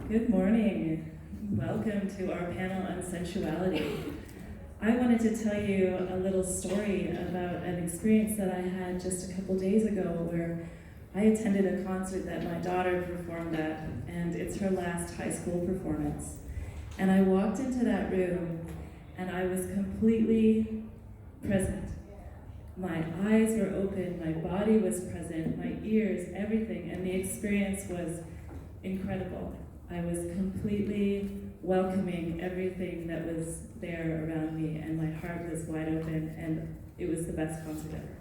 Good morning. Welcome to our panel on sensuality. I wanted to tell you a little story about an experience that I had just a couple days ago where I attended a concert that my daughter performed at, and it's her last high school performance. And I walked into that room and I was completely present. My eyes were open, my body was present, my ears, everything, and the experience was incredible. I was completely welcoming everything that was there around me, and my heart was wide open, and it was the best concert ever.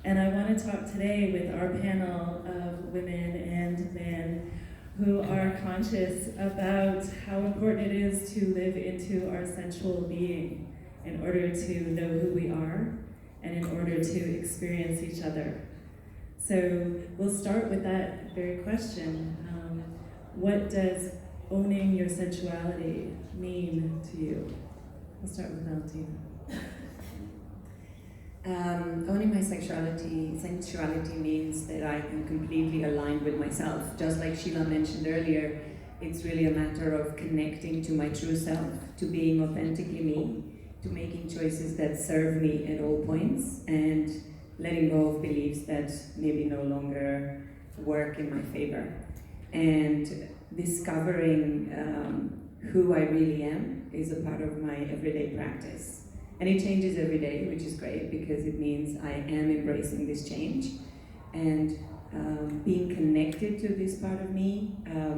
And I want to talk today with our panel of women and men who are conscious about how important it is to live into our sensual being in order to know who we are and in order to experience each other. So we'll start with that very question. What does owning your sensuality mean to you? We'll start with Valentina. Owning my sensuality means that I am completely aligned with myself. Just like Sheila mentioned earlier, it's really a matter of connecting to my true self, to being authentically me, to making choices that serve me at all points, and letting go of beliefs that maybe no longer work in my favor. And discovering who I really am is a part of my everyday practice. And it changes every day, which is great because it means I am embracing this change. And being connected to this part of me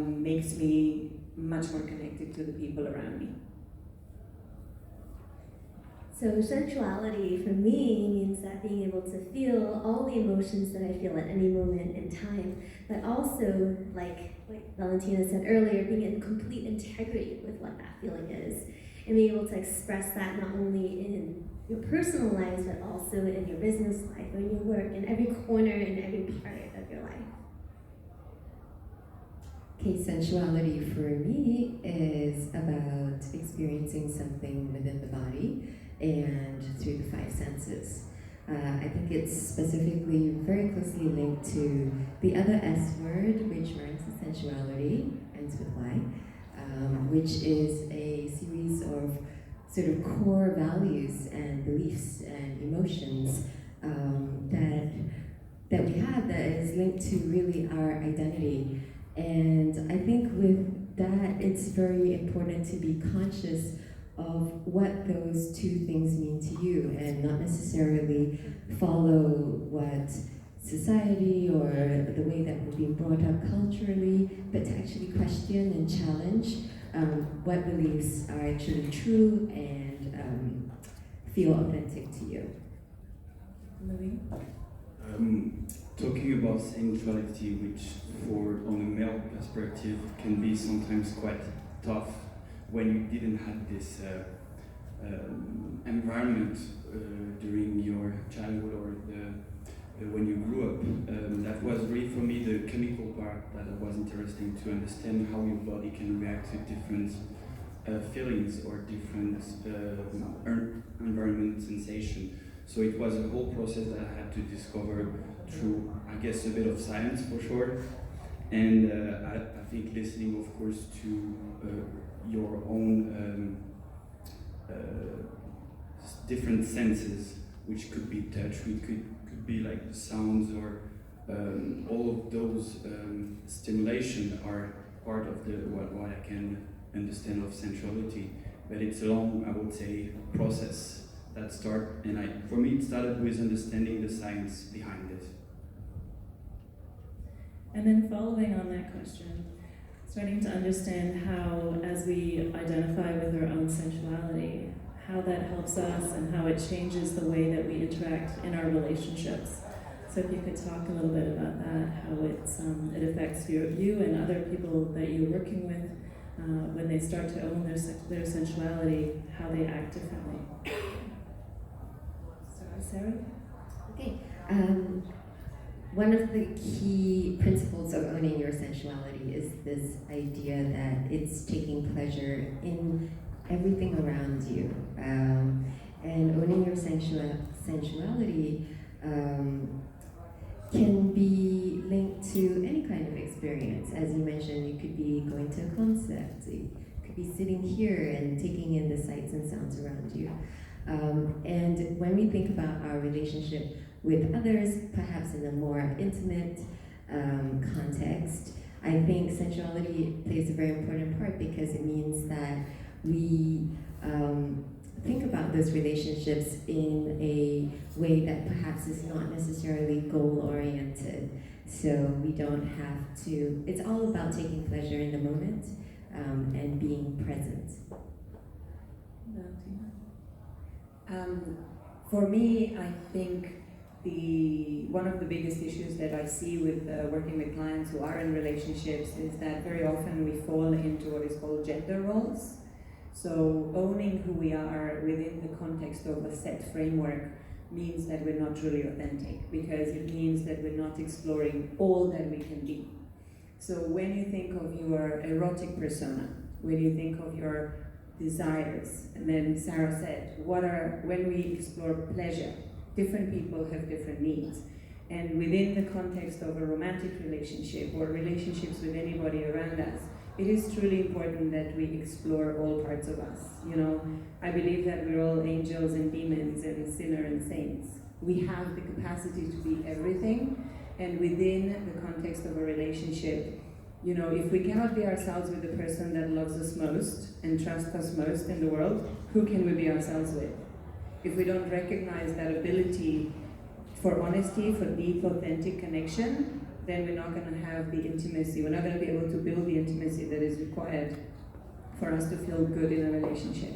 makes me much more connected to the people around me. So sensuality for me means that being able to feel all the emotions that I feel at any moment in time, but also, like Valentina said earlier, being in complete integrity with what that feeling is, and being able to express that not only in your personal lives, but also in your business life, in your work, in every corner, in every part of your life. Okay, sensuality for me is about experiencing something within the body and through the five senses. I think it's specifically very closely linked to the other S word, which rhymes with sensuality, ends with Y, which is a series of sort of core values and beliefs and emotions that we have that is linked to really our identity. And I think with that, it's very important to be conscious of what those two things mean to you and not necessarily follow what society or the way that we're being brought up culturally, but to actually question and challenge what beliefs are actually true and feel authentic to you. Louis? Talking about sensuality, which for on a male perspective can be sometimes quite tough when you didn't have this environment during your childhood or when you grew up. That was really for me the chemical part that was interesting to understand how your body can react to different feelings or different environment sensation. So it was a whole process that I had to discover through, I guess, a bit of science for sure. And I think listening, of course, to your own different senses, which could be touch, which could be like the sounds, or all of those stimulation are part of the what I can understand of sensuality. But it's a long, I would say, process that start, and for me it started with understanding the science behind it. And then following on that question, starting to understand how, as we identify with our own sensuality, how that helps us and how it changes the way that we interact in our relationships. So if you could talk a little bit about that, how it affects you and other people that you're working with when they start to own their sensuality, how they act differently. Sarah? Okay. One of the key principles of owning your sensuality is this idea that it's taking pleasure in everything around you. And owning your sensuality can be linked to any kind of experience. As you mentioned, you could be going to a concert, you could be sitting here and taking in the sights and sounds around you. And when we think about our relationship with others, perhaps in a more intimate context, I think sensuality plays a very important part because it means that we think about those relationships in a way that perhaps is not necessarily goal-oriented. So we don't have to, it's all about taking pleasure in the moment and being present. For me, I think one of the biggest issues that I see with working with clients who are in relationships is that very often we fall into what is called gender roles. So owning who we are within the context of a set framework means that we're not truly authentic, because it means that we're not exploring all that we can be. So when you think of your erotic persona, when you think of your desires, and then Sarah said, when we explore pleasure, different people have different needs. And within the context of a romantic relationship or relationships with anybody around us, it is truly important that we explore all parts of us. You know, I believe that we're all angels and demons and sinner and saints. We have the capacity to be everything, and within the context of a relationship, you know, if we cannot be ourselves with the person that loves us most and trusts us most in the world, who can we be ourselves with? If we don't recognize that ability for honesty, for deep, authentic connection, then we're not going to have the intimacy. We're not going to be able to build the intimacy that is required for us to feel good in a relationship.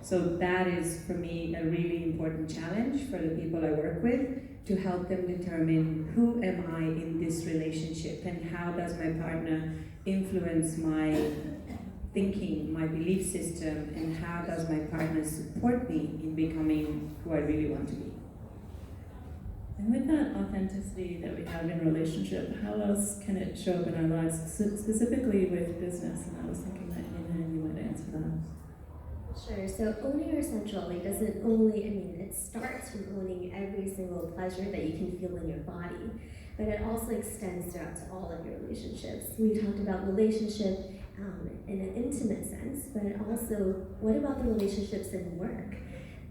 So that is, for me, a really important challenge for the people I work with, to help them determine who am I in this relationship and how does my partner influence my thinking, my belief system, and how does my partner support me in becoming who I really want to be. And with that authenticity that we have in relationship, how else can it show up in our lives, specifically with business? And I was thinking that you might answer that. Sure, so owning your sensuality doesn't only, it starts from owning every single pleasure that you can feel in your body, but it also extends throughout to all of your relationships. We talked about relationship in an intimate sense, but also, what about the relationships in work?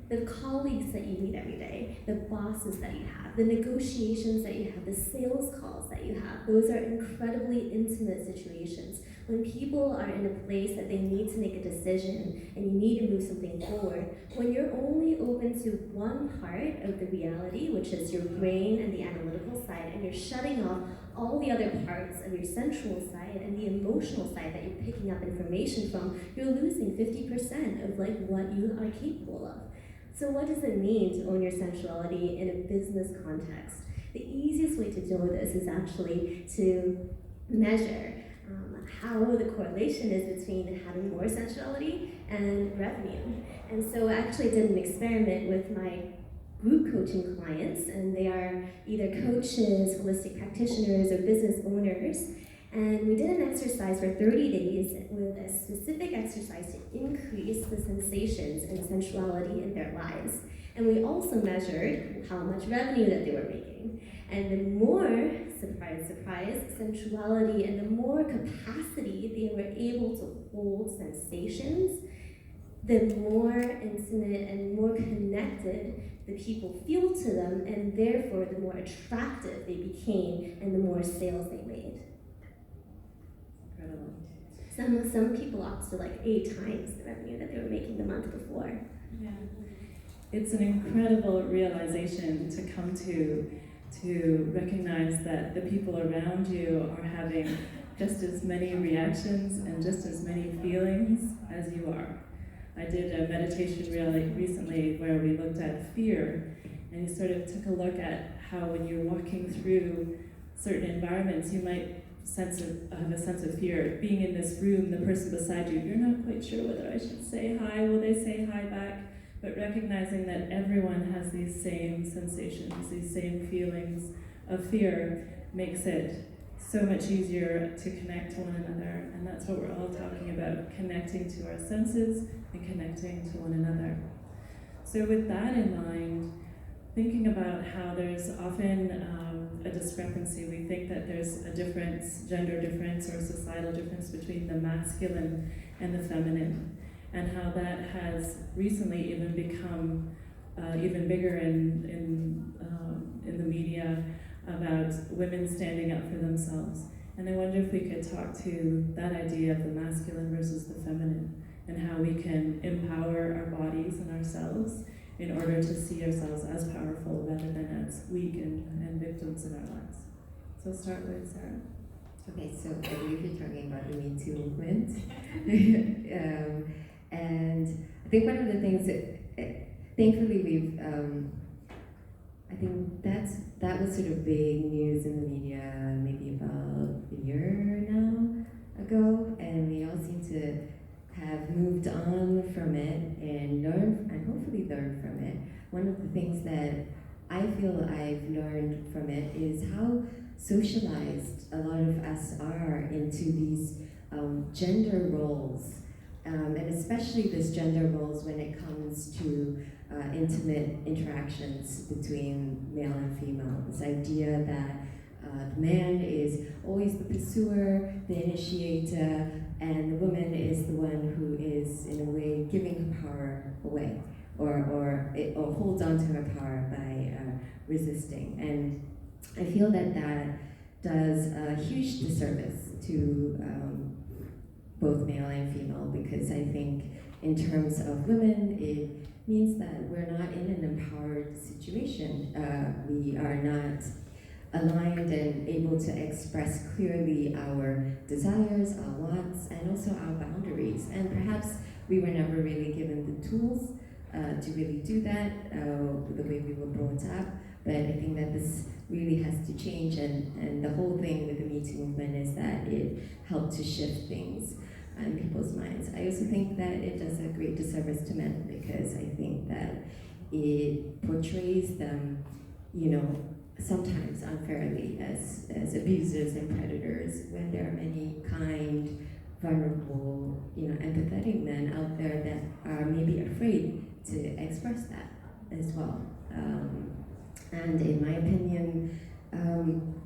The colleagues that you meet every day, the bosses that you have, the negotiations that you have, the sales calls that you have, those are incredibly intimate situations. When people are in a place that they need to make a decision and you need to move something forward, when you're only open to one part of the reality, which is your brain and the analytical side, and you're shutting off all the other parts of your sensual side and the emotional side that you're picking up information from, you're losing 50% of what you are capable of. So what does it mean to own your sensuality in a business context? The easiest way to deal with this is actually to measure how the correlation is between having more sensuality and revenue. And so I actually did an experiment with my group coaching clients, and they are either coaches, holistic practitioners, or business owners. And we did an exercise for 30 days with a specific exercise to increase the sensations and sensuality in their lives. And we also measured how much revenue that they were making. And the more, surprise, surprise, sensuality and the more capacity they were able to hold sensations, the more intimate and more connected the people feel to them, and therefore the more attractive they became and the more sales they made. Some people opt to 8 times the revenue that they were making the month before. Yeah. It's an incredible realization to come to recognize that the people around you are having just as many reactions and just as many feelings as you are. I did a meditation recently where we looked at fear, and you sort of took a look at how when you're walking through certain environments, you might have a sense of fear. Being in this room, the person beside you, you're not quite sure whether I should say hi, will they say hi back? But recognizing that everyone has these same sensations, these same feelings of fear, makes it so much easier to connect to one another. And that's what we're all talking about, connecting to our senses and connecting to one another. So with that in mind, thinking about how there's often a discrepancy. We think that there's a difference, gender difference or societal difference between the masculine and the feminine, and how that has recently even become even bigger in the media about women standing up for themselves. And I wonder if we could talk to that idea of the masculine versus the feminine, and how we can empower our bodies and ourselves in order to see ourselves as powerful rather than as weak and victims in our lives. So start with Sarah. Okay, so I believe you're talking about the Me Too movement. And I think one of the things that, thankfully, we've, I think that was sort of big news in the media maybe about a year now ago, and we all seem to have moved on from it and learned, and hopefully learned from it. One of the things that I feel I've learned from it is how socialized a lot of us are into these gender roles, and especially this gender roles when it comes to intimate interactions between male and female. This idea that the man is always the pursuer, the initiator, and the woman is the one who is, in a way, giving her power away, or holds on to her power by resisting. And I feel that that does a huge disservice to both male and female, because I think in terms of women, it means that we're not in an empowered situation. We are not aligned and able to express clearly our desires, our wants, and also our boundaries. And perhaps we were never really given the tools to really do that the way we were brought up. But I think that this really has to change, and the whole thing with the Me Too movement is that it helped to shift things in people's minds. I also think that it does a great disservice to men, because I think that it portrays them, sometimes unfairly as abusers and predators, when there are many kind, vulnerable, empathetic men out there that are maybe afraid to express that as well. And in my opinion,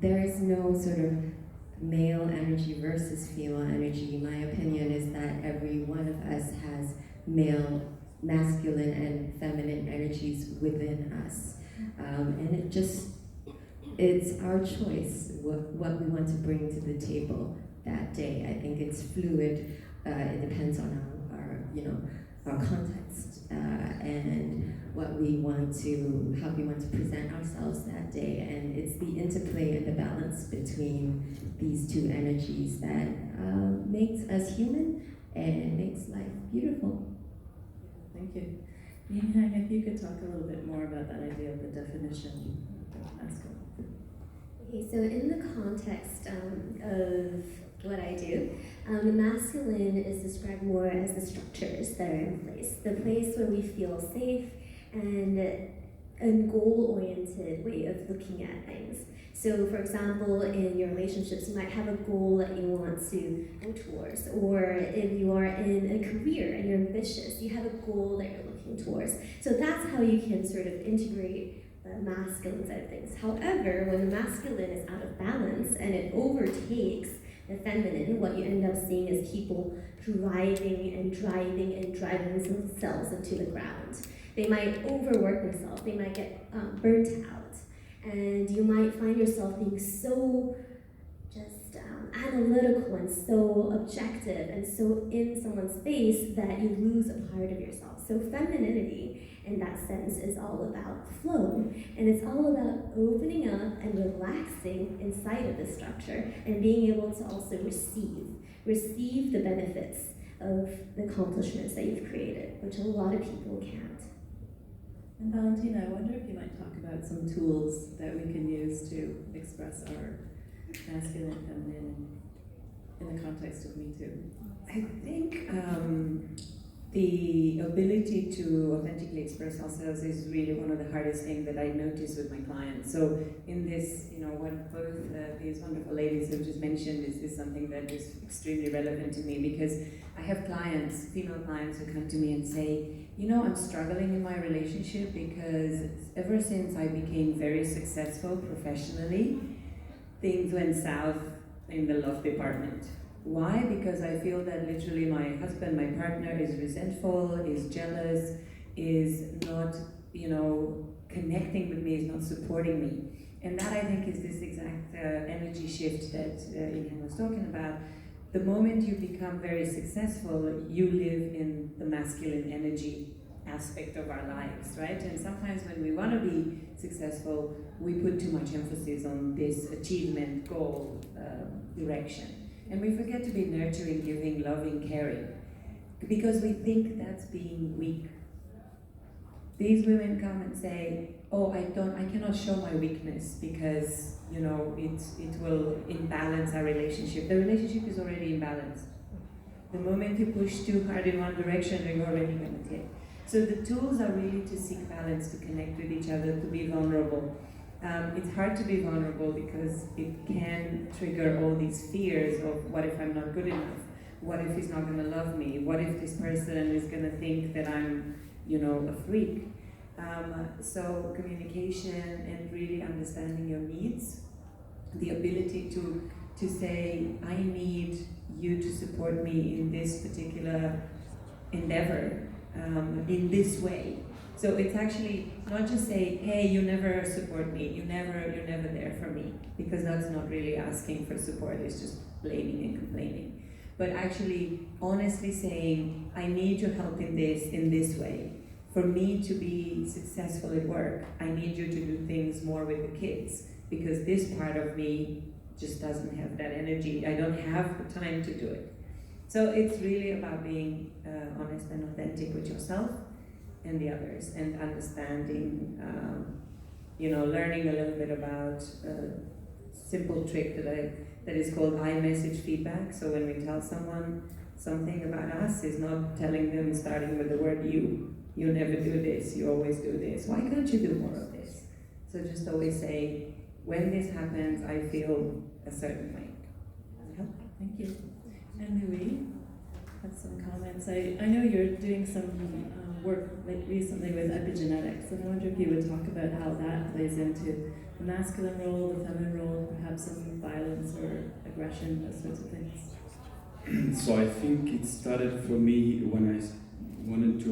there is no sort of male energy versus female energy. My opinion is that every one of us has masculine and feminine energies within us. And it's our choice what we want to bring to the table that day. I think it's fluid. It depends on our context and how we want to present ourselves that day. And it's the interplay and the balance between these two energies that makes us human and makes life beautiful. Thank you. Yinghang, if you could talk a little bit more about that idea of the definition of masculine. Okay, so in the context of what I do, the masculine is described more as the structures that are in place, the place where we feel safe and a goal-oriented way of looking at things. So, for example, in your relationships, you might have a goal that you want to go towards, or if you are in a career and you're ambitious, you have a goal that you're looking towards. So that's how you can sort of integrate the masculine side of things. However, when the masculine is out of balance and it overtakes the feminine, what you end up seeing is people driving themselves into the ground. They might overwork themselves, they might get burnt out, and you might find yourself being so just analytical and so objective and so in someone's face that you lose a part of yourself. So femininity, in that sense, is all about flow, and it's all about opening up and relaxing inside of the structure and being able to also receive the benefits of the accomplishments that you've created, which a lot of people can't. And Valentina, I wonder if you might talk about some tools that we can use to express our masculine and feminine in the context of Me Too. I think the ability to authentically express ourselves is really one of the hardest things that I notice with my clients. So in this, what both these wonderful ladies have just mentioned is something that is extremely relevant to me, because I have clients, female clients, who come to me and say, I'm struggling in my relationship because ever since I became very successful professionally, things went south in the love department. Why? Because I feel that literally my husband, my partner, is resentful, is jealous, is not, connecting with me, is not supporting me. And that, I think, is this exact energy shift that Ilhan was talking about. The moment you become very successful, you live in the masculine energy aspect of our lives, right? And sometimes when we want to be successful, we put too much emphasis on this achievement, goal, direction. And we forget to be nurturing, giving, loving, caring, because we think that's being weak. These women come and say, "Oh, I cannot show my weakness because it will imbalance our relationship." The relationship is already imbalanced. The moment you push too hard in one direction, you're already going to tip. So the tools are really to seek balance, to connect with each other, to be vulnerable. It's hard to be vulnerable because it can trigger all these fears of, what if I'm not good enough? What if he's not going to love me? What if this person is going to think that I'm, a freak? So communication and really understanding your needs, the ability to say, I need you to support me in this particular endeavor, in this way. So it's actually not just say, hey, you never support me, you're never there for me, because that's not really asking for support, it's just blaming and complaining. But actually honestly saying, I need your help in this way. For me to be successful at work, I need you to do things more with the kids, because this part of me just doesn't have that energy. I don't have the time to do it. So it's really about being honest and authentic with yourself and the others, and understanding, learning a little bit about a simple trick that is called iMessage feedback. So when we tell someone something about us, is not telling them starting with the word you. You never do this, you always do this. Why can't you do more of this? So just always say, when this happens, I feel a certain way. Thank you. And Louis has some comments. I know you're doing some work recently with epigenetics, and I wonder if you would talk about how that plays into the masculine role, the feminine role, perhaps some violence or aggression, those sorts of things. So I think it started for me when I wanted to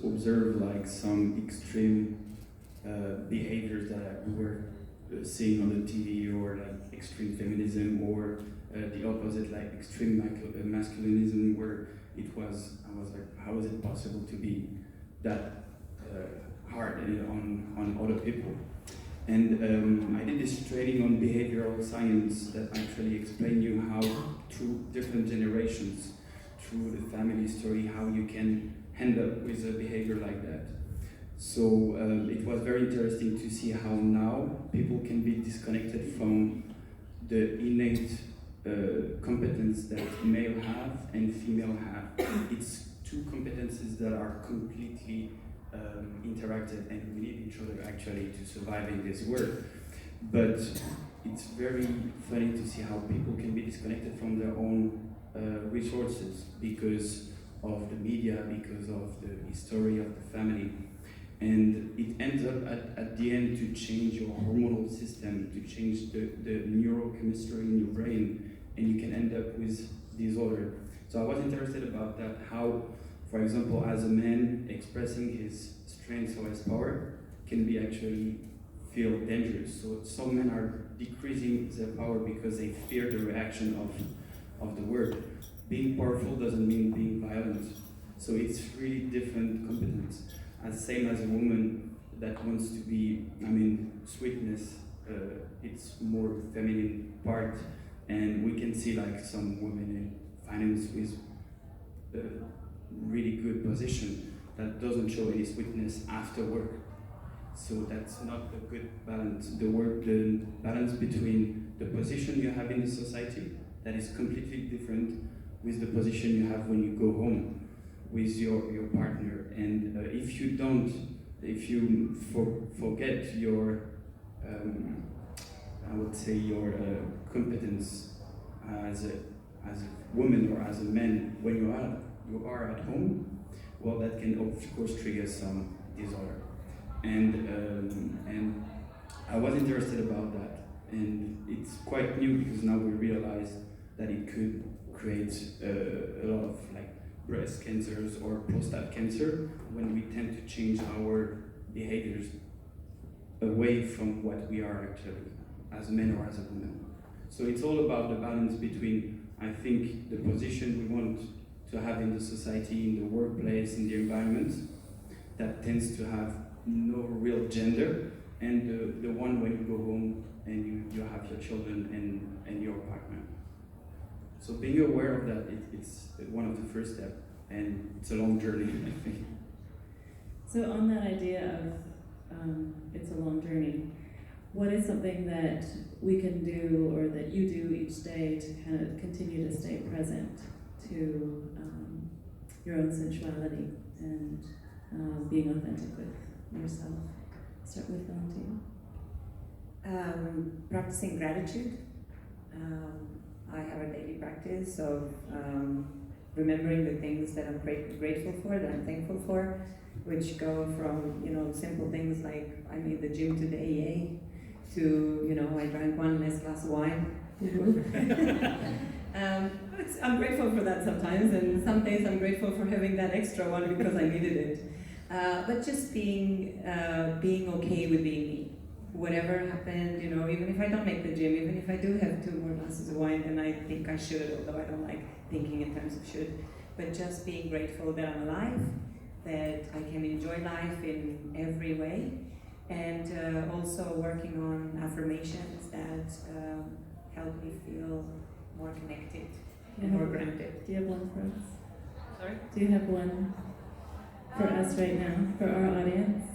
observe like some extreme behaviors that we were seeing on the TV, or like extreme feminism, or the opposite, like extreme masculinism, where I was like, how is it possible to be that hard on other people? And I did this training on behavioral science that actually explained you how through different generations, through the family story, how you can end up with a behavior like that. So it was very interesting to see how now people can be disconnected from the innate competence that male have and female have. It's two competences that are completely interactive, and we need each other actually to survive in this world. But it's very funny to see how people can be disconnected from their own resources because of the media, because of the history of the family. And it ends up at the end to change your hormonal system, to change the neurochemistry in your brain, and you can end up with disorder. So I was interested about that, how, for example, as a man, expressing his strength or his power can be actually feel dangerous. So some men are decreasing their power because they fear the reaction of the world. Being powerful doesn't mean being violent. So it's really different competence. As same as a woman that wants to be, sweetness, it's more feminine part, and we can see like some women in finance with a really good position that doesn't show any sweetness after work. So that's not a good balance. The balance between the position you have in the society that is completely different with the position you have when you go home. with your partner. And if you don't, if you forget your, I would say your competence as a woman or as a man when you are at home, well, that can of course trigger some disorder. And I was interested about that, and it's quite new because now we realize that it could create a lot of like breast cancers or prostate cancer when we tend to change our behaviors away from what we are actually as men or as a woman. So it's all about the balance between, I think, the position we want to have in the society, in the workplace, in the environment, that tends to have no real gender, and the one when you go home and you have your children and your partner. So being aware of that, it's one of the first steps, and it's a long journey, I think. So on that idea of it's a long journey, what is something that we can do or that you do each day to kind of continue to stay present to your own sensuality and being authentic with yourself? Start with Valentina. Practicing gratitude. I have a daily practice of remembering the things that I'm grateful for, that I'm thankful for, which go from, simple things like I made the gym today, yay, to, I drank one less glass of wine. I'm grateful for that sometimes, and some days I'm grateful for having that extra one because I needed it. But just being okay with being me. Whatever happened, even if I don't make the gym, even if I do have 2 more glasses of wine than I think I should, although I don't like thinking in terms of should, but just being grateful that I'm alive, that I can enjoy life in every way, and also working on affirmations that help me feel more connected and more grounded. Do you have one for us? Sorry? Do you have one for us right now, for our audience?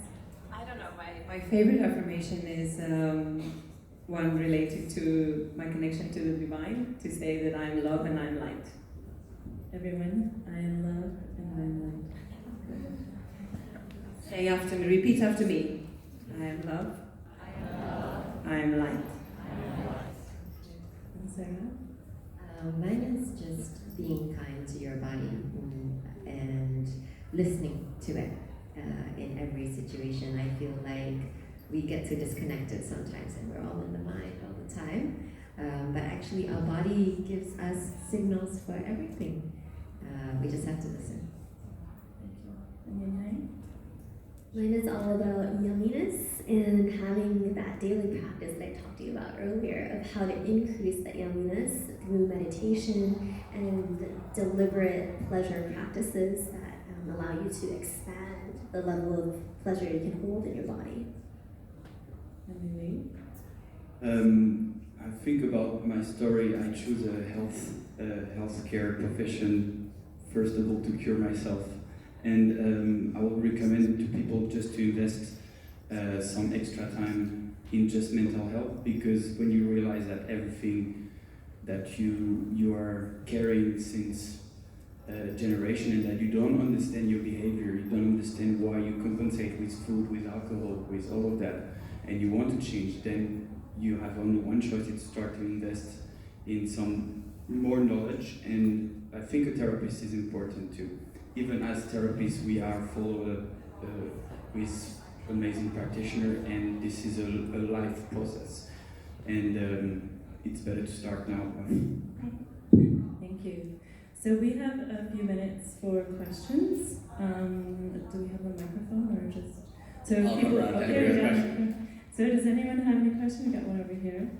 I don't know. My favorite affirmation is one related to my connection to the divine, to say that I'm love and I'm light. Everyone, I am love and I am light. Say after me, repeat after me. I am love. I am light. And Sarah? Mine is just being kind to your body and listening to it in every situation. I feel like we get too disconnected sometimes and we're all in the mind all the time. But actually our body gives us signals for everything. We just have to listen. Thank you. And Yin Mine is all about yumminess and having that daily practice that I talked to you about earlier of how to increase that yumminess through meditation and deliberate pleasure practices that allow you to expand the level of pleasure you can hold in your body. And Lily? I think about my story. I choose a healthcare profession, first of all, to cure myself. And I would recommend to people just to invest some extra time in just mental health, because when you realize that everything that you are carrying since generation, and that you don't understand your behavior, you don't understand why you compensate with food, with alcohol, with all of that, and you want to change, then you have only one choice: it's start to invest in some more knowledge. And I think a therapist is important too. Even as therapists, we are followed with amazing practitioner, and this is a life process. And it's better to start now. Thank you. So we have a few minutes for questions. Do we have a microphone or just? So I'll people. come around. Okay, Anybody have a yeah. question? So does anyone have any questions? We got one over here.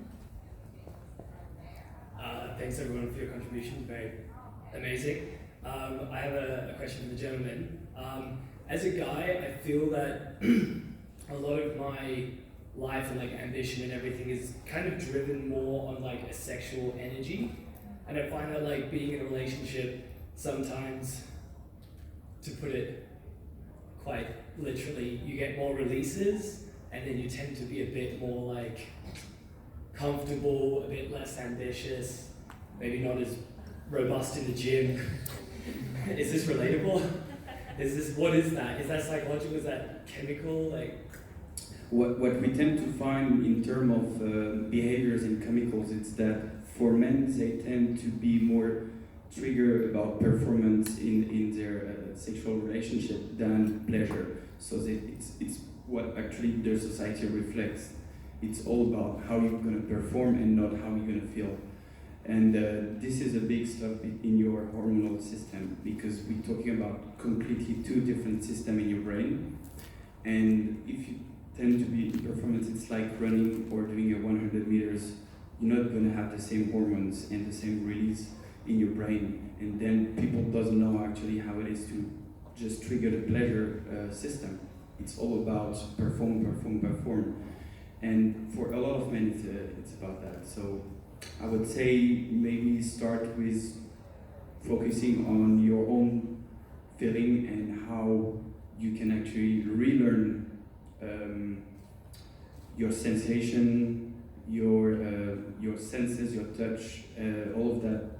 Thanks everyone for your contribution, very amazing. I have a question for the gentleman. As a guy, I feel that a lot of my life and like ambition and everything is kind of driven more on like a sexual energy, and I find that like being in a relationship sometimes, to put it quite literally, you get more releases and then you tend to be a bit more like comfortable, a bit less ambitious, maybe not as robust in the gym. Is this relatable? Is this, what is that? Is that psychological? Is that chemical? Like, what we tend to find in terms of behaviors and chemicals, it's that for men they tend to be more triggered about performance in their sexual relationship than pleasure. So it's what actually their society reflects. It's all about how you're going to perform and not how you're going to feel. And this is a big stuff in your hormonal system, because we're talking about completely two different systems in your brain. And if you tend to be in performance, it's like running or doing a 100 meters. You're not going to have the same hormones and the same release in your brain. And then people doesn't know actually how it is to just trigger the pleasure system. It's all about perform. And for a lot of men, it's about that. So I would say maybe start with focusing on your own feeling and how you can actually relearn your sensation, your senses, your touch, all of that.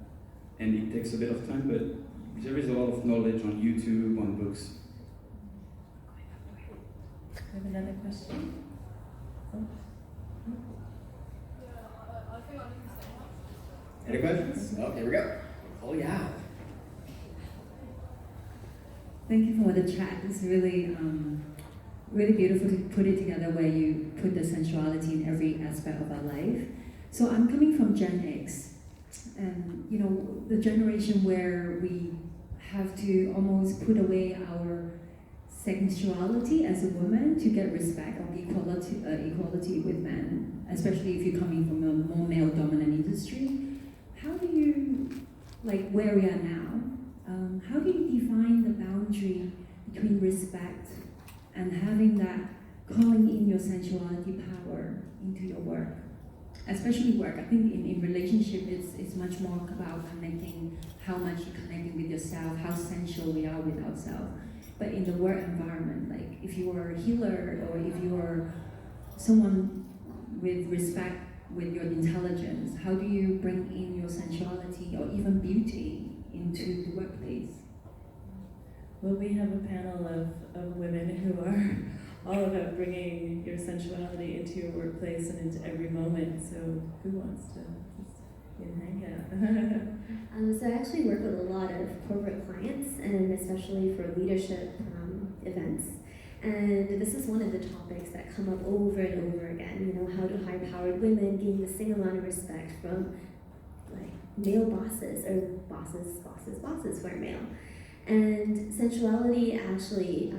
And it takes a bit of time, but there is a lot of knowledge on YouTube, on books. We have another question. Oh. Any questions? Oh, here we go. Oh, yeah. Thank you for the chat. It's really, really beautiful to put it together where you put the sensuality in every aspect of our life. So I'm coming from Gen X, and you know, the generation where we have to almost put away our sensuality as a woman to get respect or equality with men, especially if you're coming from a more male-dominant industry. How do you, like where we are now, how do you define the boundary between respect and having that calling in your sensuality power into your work? Especially work. I think in relationship it's much more about connecting, how much you're connecting with yourself, how sensual we are with ourselves. But in the work environment, like if you are a healer or if you are someone with respect with your intelligence, how do you bring in your sensuality or even beauty into the workplace? Well, we have a panel of women who are all about bringing your sensuality into your workplace and into every moment. So who wants to just hang out? So I actually work with a lot of corporate clients, and especially for leadership events. And this is one of the topics that come up over and over again. You know, how do high-powered women gain the same amount of respect from like male bosses, or bosses who are male? And sensuality actually,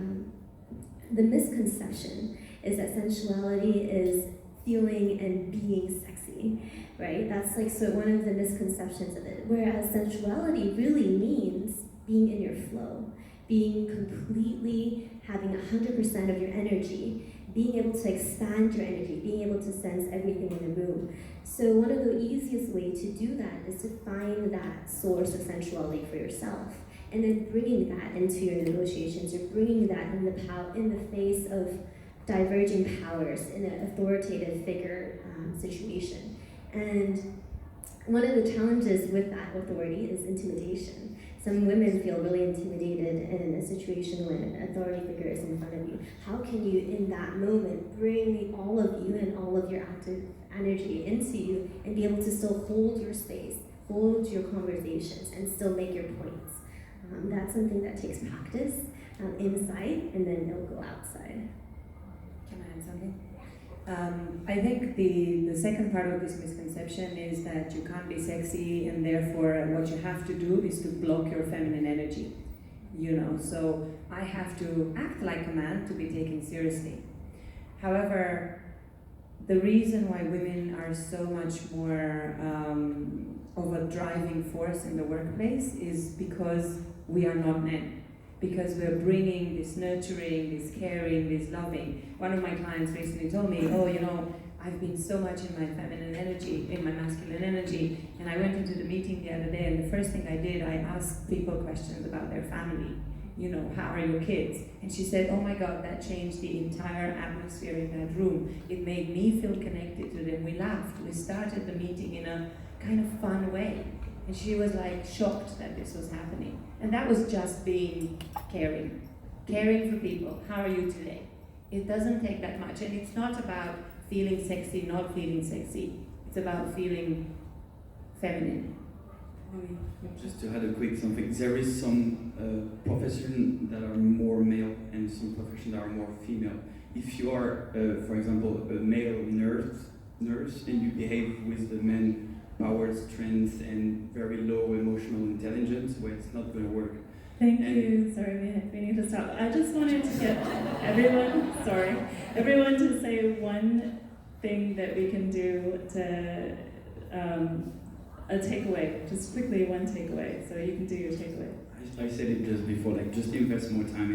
the misconception is that sensuality is feeling and being sexy, right? That's like, so one of the misconceptions of it. Whereas sensuality really means being in your flow, being completely, having 100% of your energy, being able to expand your energy, being able to sense everything in the room. So one of the easiest ways to do that is to find that source of sensuality for yourself, and then bringing that into your negotiations, or bringing that in the face of diverging powers in an authoritative figure situation. And one of the challenges with that authority is intimidation. Some women feel really intimidated in a situation when an authority figure is in front of you. How can you, in that moment, bring all of you and all of your active energy into you and be able to still hold your space, hold your conversations, and still make your points? That's something that takes practice inside, and then it'll go outside. Can I add something? I think the second part of this misconception is that you can't be sexy, and therefore what you have to do is to block your feminine energy. You know, so I have to act like a man to be taken seriously. However, the reason why women are so much more of a driving force in the workplace is because we are not men. Because we're bringing this nurturing, this caring, this loving. One of my clients recently told me, oh, you know, I've been so much in my feminine energy, in my masculine energy, and I went into the meeting the other day, and the first thing I did, I asked people questions about their family. You know, how are your kids? And she said, oh my God, that changed the entire atmosphere in that room. It made me feel connected to them. We laughed. We started the meeting in a kind of fun way. And she was like shocked that this was happening. And that was just being caring. caring for people. How are you today? It doesn't take that much, and it's not about feeling sexy, not feeling sexy. It's about feeling feminine. Just to add a quick something, there is some professions that are more male and some professions that are more female. If you are, for example, a male nurse, and you behave with the men power, strength, and very low emotional intelligence, well, it's not going to work. Thank you. Sorry, we need to stop. I just wanted to get everyone to say one thing that we can do to a takeaway. Just quickly, one takeaway. So you can do your takeaway. I said it just before, like just invest more time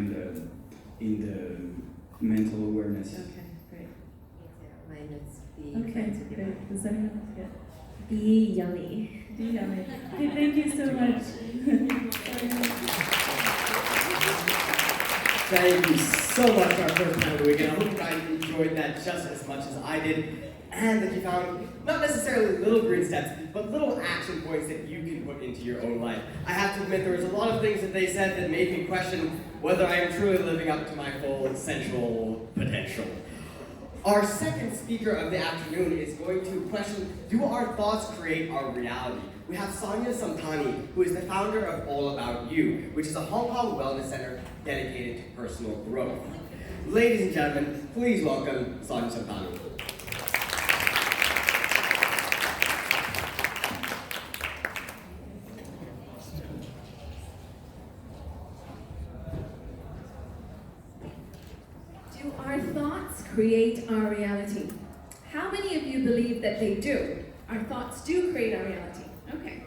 in the mental awareness. Okay, great. Minus Okay, great. Does anyone else get? Be yummy. Be yummy. Okay, thank you so much. Thank you so much for our first panel of the weekend. I hope you guys enjoyed that just as much as I did, and that you found not necessarily little green steps, but little action points that you can put into your own life. I have to admit, there was a lot of things that they said that made me question whether I am truly living up to my full sensual potential. Our second speaker of the afternoon is going to question, do our thoughts create our reality? We have Sonia Samtani, who is the founder of All About You, which is a Hong Kong wellness center dedicated to personal growth. Ladies and gentlemen, please welcome Sonia Samtani. Do our thoughts create our reality? How many of you believe that they do? Our thoughts do create our reality. Okay.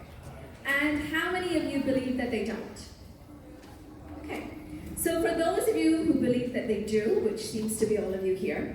And how many of you believe that they don't? Okay. So for those of you who believe that they do, which seems to be all of you here,